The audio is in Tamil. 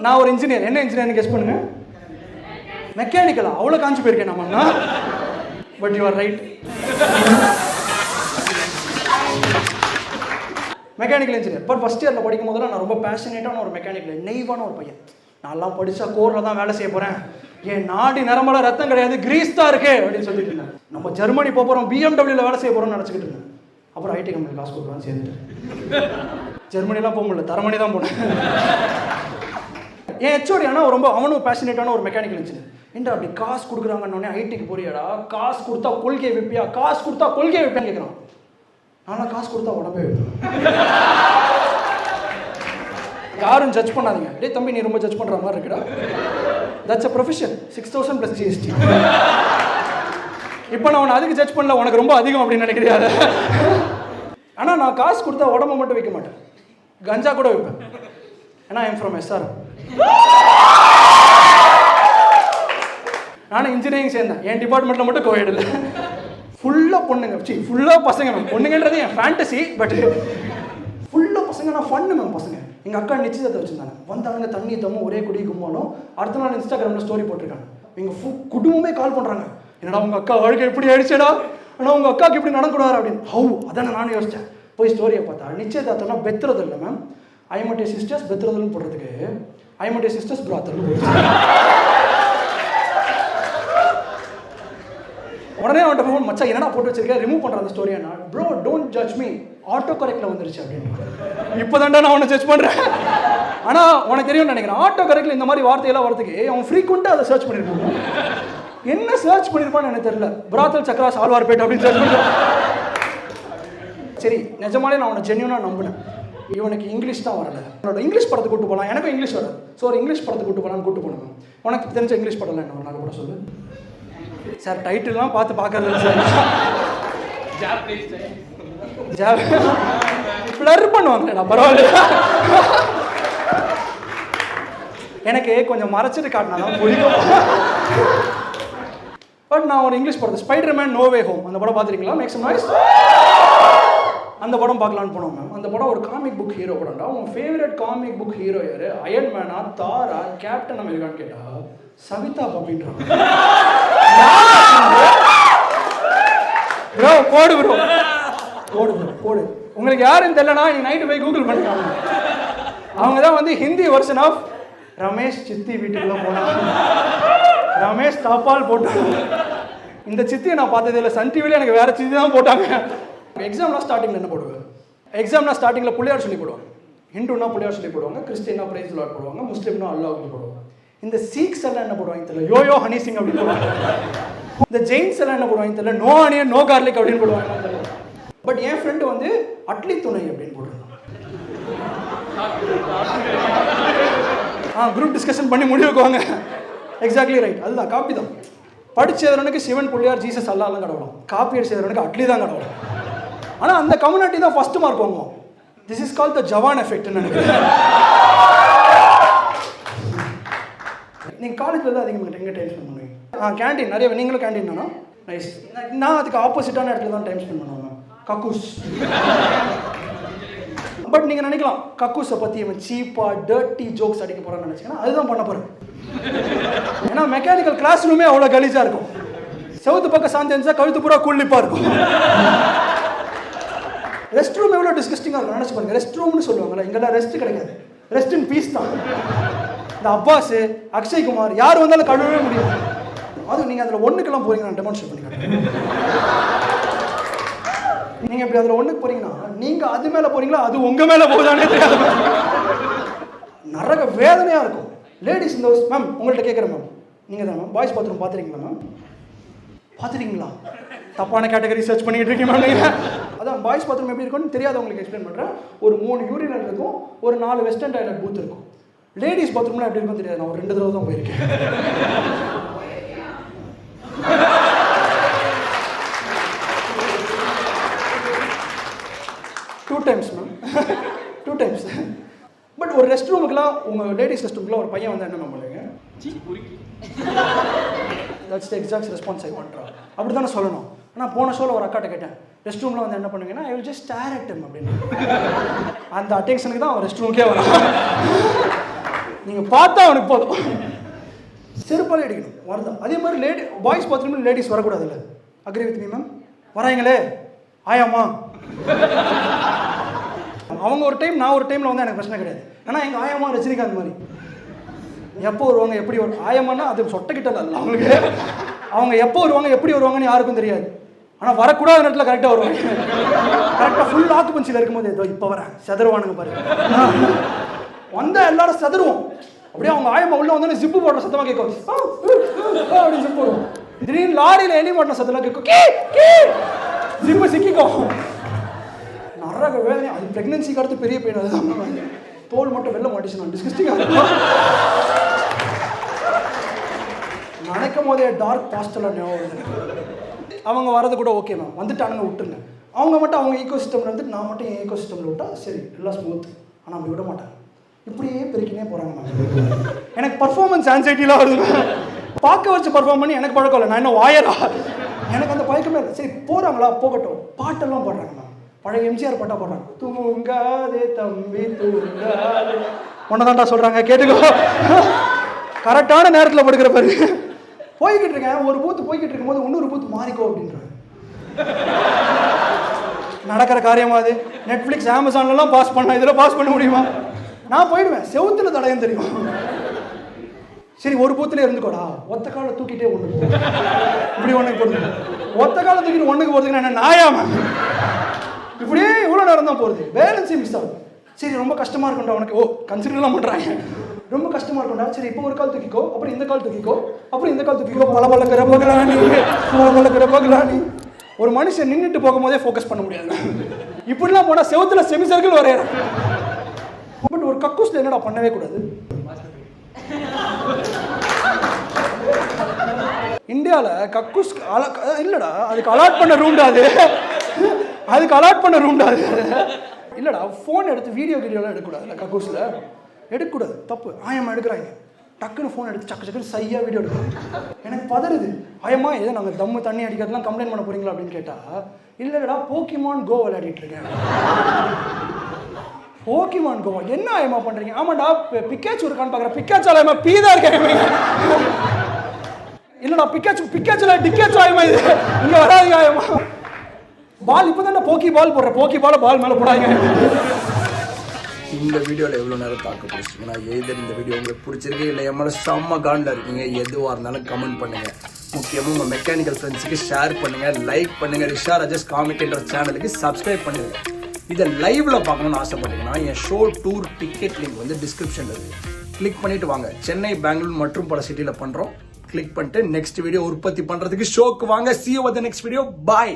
நான் ஒரு இன்ஜினியர். என்ன இன்ஜினியர்னு கெஸ் பண்ணுங்க. மெக்கானிக்கலா? அவ்வளோ காஞ்சி போயிருக்கேன் நம்மன்னா. But you are right. Mechanical engineer. But first இயரில் படிக்கும் போதெல்லாம் நான் ரொம்ப பேஷனேட்டான ஒரு மெக்கானிக்கல், நெய்வான ஒரு பையன். நான்லாம் படித்தா கோரில் தான் வேலை செய்ய போகிறேன், என் நாடி நரம்பெல்லாம் ரத்தம் கிடையாது, கிரீஸ் தான் இருக்கே அப்படின்னு சொல்லிட்டு இருந்தேன். நம்ம ஜெர்மனி போக போகிறோம், பிஎம்டபிள்யூவில் வேலை செய்ய போகிறோம்னு நினச்சிக்கிட்டு இருந்தேன். அப்புறம் ஐடி கம்பெனி காசு கொடுக்குறான்னு சேர்ந்துட்டு ஜெர்மனிலாம் போக முடியல, தரமணி தான் போனேன். என் ஹெச்ஓடி ஆனால் ரொம்ப அவனும் பேஷனேட்டான ஒரு மெக்கானிக்கல் இன்ஜினியர். ஏன்டா அப்படி காசு கொடுக்குறாங்கன்னொடனே ஐடிக்கு போறியாடா, காசு கொடுத்தா கொள்கையை வைப்பியா, காசு கொடுத்தா கொள்கையை வைப்பேன்னு கேட்குறான். நான்லாம் காசு கொடுத்தா உடம்பே வைப்பேன். யாரும் ஜட்ஜ் பண்ணாதீங்க. டே தம்பி நீ ரொம்ப ஜட்ஜ் பண்ணுற மாதிரி இருக்குடா. That's a profession. 6,000 + GST. இப்போ நான் உன்னை அதுக்கு ஜட்ஜ் பண்ணல, உனக்கு ரொம்ப அதிகம் அப்படின்னு நினைக்கிறியா? ஆனால் நான் காசு கொடுத்தா உடம்பை மட்டும் வைக்க மாட்டேன், கஞ்சா கூட வைப்பேன். ஏன்னா ஐம் ஃப்ரம் SR. நானும் இன்ஜினியரிங் சேர்ந்தேன். என் டிபார்ட்மெண்ட்டில் மட்டும் கோவிட் இல்லை, ஃபுல்லாக பொண்ணுங்க, ஃபுல்லாக பசங்க மேம். பொண்ணுங்கன்றது என் ஃபேண்டசி, பட் ஃபுல்லாக பசங்க. நான் ஃபன்னு மேம். பசங்க எங்கள் அக்கா நிச்சயத்தை வச்சுருந்தாங்க, வந்தாங்க தண்ணி தம்மும் ஒரே குடி கும்மாலும். அடுத்த நாள் இன்ஸ்டாகிராமில் ஸ்டோரி போட்டிருக்காங்க. எங்கள் குடும்பமே கால் பண்ணுறாங்க, என்னடா உங்கள் அக்கா வாழ்க்கை எப்படி ஆயிடுச்சேடா, ஆனால் உங்கள் அக்காவுக்கு இப்படி நடக்கூடாது அப்படின்னு. ஹவு அதானே நானும் யோசித்தேன். போய் ஸ்டோரியை பார்த்தா நிச்சயதார்த்தம்னா பெத்துறது இல்லை மேம், ஐமட்டே சிஸ்டர்ஸ் பெத்துறதுன்னு போடுறதுக்கு ஐமட்டே சிஸ்டர்ஸ் பிராத்தர்னு போடுச்சு. உடனே அவன்கிட்ட ஃபோன், மச்சா என்னடா போட்டு வச்சிருக்கேன், ரிமூவ் பண்ணுற அந்த ஸ்டோரியா. நான் bro don't judge me, auto கரெக்டில் வந்துருச்சு அப்படின்னு. இப்போ தான்டா நான் அவனை ஜட்ஜ் பண்ணுறேன். ஆனால் உனக்கு தெரியும்னு நினைக்கிறேன், ஆட்டோ கரெக்டில் இந்த மாதிரி வார்த்தையெல்லாம் வரதுக்கு அவன் ஃப்ரீக்வெண்ட்டாக அதை சர்ச் பண்ணியிருப்பான். என்ன சர்ச் பண்ணியிருப்பான்னு எனக்கு தெரியல. பிராத்தல் சக்ரா சால்வார்பேட் அப்படின்னு சர்ச் பண்ணுறேன். சரி நிஜமாலே நான் அவனை ஜென்யூனாக நம்பினேன். இவனுக்கு இங்கிலீஷ் தான் வரல, என்னோட இங்கிலீஷ் படத்துக்கு கூட்டு போகலாம், எனக்கும் இங்கிலீஷ் வராது. ஸோ ஒரு இங்கிலீஷ் படத்துக்கு கூட்டு போகலான்னு கூட்டு போனேன். உனக்கு தெரிஞ்ச இங்கிலீஷ் படம்லாம் என்ன நான் கூட சொல்லு சார். டைட்டில்லாம் பார்த்து பார்க்கறது சார், ஃப்ளர் பண்ணுவாங்கடா, பரவாயில்ல. எனக்கு கொஞ்சம் மறைச்சிட்டு காட்டினாலும் பிடிக்கும். பட் நான் ஒரு இங்கிலீஷ் படத்தை, ஸ்பைடர்மேன் நோ வே ஹோம், அந்த படம் பார்த்துருக்கீங்களா? Make some noise. அந்த படம் பார்க்கலான்னு போனோம் மேம். அந்த படம் ஒரு காமிக் புக் ஹீரோ படம்டா. உன் ஃபேவரட் காமிக் புக் ஹீரோ யாரு? அயன் மேனா, தாரா, கேப்டன் அமெரிக்கான்னு கேட்டா சவிதா அப்படின்றான். ப்ரோ போடு ப்ரோ, போடு ப்ரோ போடு. உங்களுக்கு யாருன்னு தெரியலனா நீ நைட்டு போய் கூகுள் பண்ணிக்காங்க. அவங்க தான் வந்து ஹிந்தி வெர்ஷன் ஆஃப் ரமேஷ் சித்தி வீட்டுக்குள்ள போனாங்க. ரமேஷ் தாப்பால் போட்டாங்க. இந்த சித்தியை நான் பார்த்ததே இல்லை. சன் டிவியில் எனக்கு வேறு சித்தி தான் போட்டாங்க. எக்ஸாம்லாம் ஸ்டார்டிங்கில் என்ன போடுவாங்க? எக்ஸாம்னா ஸ்டார்டிங்கில் பிள்ளையார் சொல்லி போடுவாங்க. ஹிந்துனா பிள்ளையார் சொல்லி போடுவாங்க, கிறிஸ்டின்னா பிரைஸ் லார்ட் போடுவாங்க, முஸ்லீம்னா அல்லாஹ் போடுவாங்க. இந்த சீக்ஸ் எல்லாம் என்ன போடுவாங்க தெரியல, யோயோ ஹனி சிங் அப்படின்னு போடுவாங்க. இந்த ஜெயின்ஸ் எல்லாம் என்ன போடுவாங்க தெரியல, நோ ஆனியன் நோ கார்லிக் அப்படின்னு போடுவாங்க. பட் என் ஃப்ரெண்டு வந்து அட்லி துணை அப்படின்னு போடுறாங்க. குரூப் டிஸ்கஷன் பண்ணி முடிவுக்குவாங்க. எக்ஸாக்ட்லி ரைட், அதுதான் காப்பி தான். படிச்சவனுக்கு சிவன் பிள்ளையார் ஜீசஸ் அல்லாஹ்லாம் கடவுளும், காப்பி அடிச்சவனுக்கு அட்லி தான் கடவுளும். ஆனால் அந்த கம்யூனிட்டி தான் ஃபர்ஸ்ட் மார்க் வாங்குவோம். திஸ் இஸ் கால் த ஜவான் எஃபெக்ட்னு நினைக்கிறேன். நீங்கள் காலேஜில் தான் அதிகமாக எங்கே டைம் ஸ்பெண்ட் பண்ணுவீங்க? கேண்டீன் நிறைய. நீங்களும் கேண்டீன் தானா? நைஸ். நான் அதுக்கு ஆப்போசிட்டான இடத்துல தான் டைம் ஸ்பெண்ட் பண்ணுவேன், கக்கூஸ். பட் நீங்கள் நினைக்கலாம் கக்கூஸை பற்றி இவன் சீப்பாக டர்ட்டி ஜோக்ஸ் அடிக்க போகிறான்னு நினச்சிங்கன்னா அதுதான் பண்ண போகிறேன். ஏன்னா மெக்கானிக்கல் கிளாஸ் ரூமே அவ்வளோ கலீஜாக இருக்கும். செவத்து பக்கம் சாந்தி இருந்துச்சா கழுத்து பூரா கூலிப்பாக இருக்கும். ரெஸ்ட் ரூம் எவ்வளோ டிஸ்கஸ்டிங்காக இருக்கும் நினச்சி பாருங்க. ரெஸ்ட் ரூம்னு சொல்லுவாங்கல்ல, இங்கெல்லாம் ரெஸ்ட் கிடைக்காது, ரெஸ்ட் இன் பீஸ் தான். இந்த அப்பாஸ், அக்ஷய் குமார் யார் வந்தாலும் கழுவவே முடியாது. அது நீங்கள் அதில் ஒன்றுக்கெல்லாம் போகிறீங்க, நான் டெமான்ஸ்ட்ரேட் பண்ணி காட்டுறேன். நீங்கள் இப்படி அதில் ஒன்றுக்கு போகிறீங்கன்னா நீங்கள் அது மேலே போகிறீங்களா அது உங்கள் மேலே போகுதானே தெரியாது. நரக வேதனையாக இருக்கும். லேடிஸ் இந்த மேம் உங்கள்கிட்ட கேட்குறேன் மேம், நீங்கள் தான் மேம் பாய்ஸ் பாத்ரூம் பார்த்துருக்கீங்களா மேம்? பார்த்துருக்கீங்களா? தப்பான கேட்டகரி சர்ச் பண்ணிக்கிட்டு இருக்கீங்க மேம் நீங்கள். அதான் பாய்ஸ் பாத்ரூம் எப்படி இருக்கும்னு தெரியாதவங்களுக்கு எக்ஸ்பிளைன் பண்ணுறேன். ஒரு 3 யூரினல் இருக்கும், ஒரு 4 வெஸ்டர்ன் டாய்லெட் பூத் இருக்கும். லேடிஸ் பாத்ரூம்லாம் எப்படி இருக்கும் தெரியாது. நான் ஒரு 2 தடவை தான் போயிருக்கேன். Two times. பட் ஒரு ரெஸ்ட் ரூமுக்குலாம், உங்கள் லேடிஸ் ரெஸ்ட் ரூமுக்குலாம் ஒரு பையன் வந்து என்ன மேம் பண்ணுவீங்க? That's the exact response I want. அப்படி தானே சொல்லணும். ஆனால் போன ஷோவில் ஒரு அக்காட்ட கேட்டேன், ரெஸ்ட் ரூமில் வந்து என்ன பண்ணுவீங்கன்னா, I will just stare at him அப்படின்னு. அந்த அட்டென்ஷனுக்கு தான் அவன் ரெஸ்ட் ரூமுக்கே வரான். நீங்கள் பார்த்தா அவனுக்கு போதும். செருப்பாலே அடிக்கணும் வருதா. அதே மாதிரி பாய்ஸ் பாத்ரூமில் லேடிஸ் வரக்கூடாது இல்லை. Agree with me ma'am. வராங்களே ஆயாம்மா அவங்க ஒரு டைம் நான் ஒரு டைமில் வந்து எனக்கு பிரச்சனை கிடையாது. ஆனால் எங்கள் ஆயாம்மா ரஜினிகாந்த் மாதிரி எப்போ வருவாங்க எப்படி வரும். ஆயம்மானா அது சொட்டக்கிட்ட இல்லை அவங்களுக்கு. அவங்க எப்போ வருவாங்க எப்படி வருவாங்கன்னு யாருக்கும் தெரியாது. ஆனால் வரக்கூடாத நேரத்தில் கரெக்டாக வருவாங்க. கரெக்டாக ஃபுல் ஆக்குபன்சியில் இருக்கும்போது ஏதோ இப்போ வரேன் செதறுவானுங்க பாரு. வந்தால் எல்லாரும் செதறுவோம். அப்படியே அவங்க ஆயம்மா உள்ள வந்தோடனே ஜிப்பு போடுற சத்தமாக கேட்கும். அப்படின்னு ஜிப்பு போடுவோம். திடீர்னு லாரியில் எலி மாட்டின சத்தமாக கேட்கும். ஜிப்பு சிக்கிக்கும். நரக வேதனை. அது ப்ரெக்னன்சிக்கு அடுத்து பெரிய பெயின். அதுதான் தோல் மட்டும் வெளில மாட்டிச்சு. நான் டிஸ்கஸ்டிங்காக இருக்கும் நினைக்கும் போதே டார்க் பாஸ்டெல்லாம் ஞாபகம். அவங்க வரது கூட ஓகே மேம் வந்துட்டானுங்க விட்டுருங்க. அவங்க மட்டும் அவங்க ஈகோ சிஸ்டமில் இருந்துட்டு நான் மட்டும் என் ஈகோ சிஸ்டமில் விட்டால் சரி எல்லாம் ஸ்மூத். ஆனால் அப்படி விட மாட்டாங்க. இப்படியே பெருக்கினே போகிறாங்க மேம். எனக்கு பர்ஃபார்மன்ஸ் ஆன்சைட்டிலாம் வருது. பார்க்க வச்சு பர்ஃபார்ம் பண்ணி எனக்கு பழக்கம் இல்லை. நான் என்ன வாயரா. எனக்கு அந்த பழக்கமே இல்லை. சரி போகிறாங்களா போகட்டும். பாட்டெல்லாம் பாடுறாங்க மேம். பழைய எம்ஜிஆர் பாட்டா பாடுறாங்க. தூங்காதே தம்பி தூங்காதே ஒன்றை தான்டா சொல்கிறாங்க கேட்டுக்கோ. கரெக்டான நேரத்தில் படுக்கிற பாரு. போய்கிட்டு இருக்கேன் ஒரு பூத்து போய்கிட்டு இருக்கும்போது இன்னொரு பூத்து மாறிக்கோ அப்படின்றாங்க. நடக்கிற காரியமா அது? நெட்ஃப்ளிக்ஸ் அமேசான்லாம் பாஸ் பண்ண இதில் பாஸ் பண்ண முடியுமா? நான் போயிடுவேன். செவுத்துல தடயம் தெரியும். சரி ஒரு பூத்துல இருந்துக்கோடா. ஒத்த காலை தூக்கிட்டே ஒன்று இப்படி ஒன்றுக்கு போடுது. ஒத்த காலை தூக்கிட்டு ஒன்றுக்கு போகிறதுக்கு என்ன நாயாம இப்படியே இவ்வளோ நேரம் தான் போகுது. பேலன்ஸே மிஸ் ஆகுது. சரி ரொம்ப கஷ்டமாக இருக்கும்டா உனக்கு. ஓ கன்சிடர்லாம் பண்ணுறாங்க. ரொம்ப கஷ்டமாக இருக்கும்டா. சரி இப்போ ஒரு கால் தூக்கிக்கோ அப்புறம் இந்த கால் தூக்கிக்கோ அப்புறம் இந்த கால் தூக்கிக்கோ. பல பகலானி. ஒரு மனுஷன் நின்றுட்டு போகும்போதே ஃபோக்கஸ் பண்ண முடியாது. இப்படிலாம் போனால் செவத்துல செமி சர்க்கிள் வரையிற. பட் ஒரு கக்கூஸ்ல என்னடா பண்ணவே கூடாது. இந்தியாவில் கக்கூஸ் இல்லைடா அதுக்கு அலாட் பண்ண ரூம்டா அது. அதுக்கு அலாட் பண்ண ரூம்டா அது. இல்லைடா ஃபோன் எடுத்து வீடியோலாம் எடுக்கக்கூடாது. கக்கூஸில் எடுக்கக்கூடாது தப்பு. ஆயம்மா எடுக்கிறாங்க. டக்குன்னு ஃபோன் எடுத்து சக்கு சக்குன்னு சையாக வீடியோ எடுக்கிறாங்க. எனக்கு பதறுது. ஆயம்மா ஏதோ நாங்கள் தம்மு தண்ணி அடிக்கிறதுலாம் கம்ப்ளைண்ட் பண்ண போகிறீங்களா அப்படின்னு கேட்டால் இல்லைடா போக்கிமான் கோ விளையாடிட்டு இருக்கேன். போக்கிமான் கோ என்ன ஆயம்மா பண்ணுறீங்க? ஆமாண்டா பிக்காச்சு இருக்கான்னு பார்க்குறேன். பிக்காச்சு ஆயம்மா பீதா இருக்கேன். இல்லைடா பிக்காச்சுல டிக்காச்சு ஆயம்மா இது இங்கே வராதுங்க ஆயம்மா. பால் இப்போ தானே போக்கி பால் போடுறேன். போக்கி பால் மேலே போடாங்க. இந்த வீடியோவில் எவ்வளோ நேரம் தாக்கு பிடிச்சிங்கன்னா எதிர் இந்த வீடியோ உங்களுக்கு பிடிச்சிருக்கு இல்லை எம்மளோட செம்ம காண்டில் இருக்கீங்க எதுவாக இருந்தாலும் கமெண்ட் பண்ணுங்கள். முக்கியமாக உங்கள் மெக்கானிக்கல் ஃப்ரெண்ட்ஸுக்கு ஷேர் பண்ணுங்கள், லைக் பண்ணுங்கள். ரிஷா ராஜேஷ் காமிக்ன்ற சேனலுக்கு சப்ஸ்கிரைப் பண்ணுங்கள். இதை லைவில் பார்க்கணுன்னு ஆசைப்பட்டீங்கன்னா என் ஷோ டூர் டிக்கெட் லிங்க் வந்து டிஸ்கிரிப்ஷனில் இருக்குது. கிளிக் பண்ணிவிட்டு வாங்க. சென்னை, பெங்களூர் மற்றும் பல சிட்டியில் பண்ணுறோம். கிளிக் பண்ணிட்டு நெக்ஸ்ட் வீடியோ உற்பத்தி பண்ணுறதுக்கு ஷோக்கு வாங்க. see you with the next video. Bye.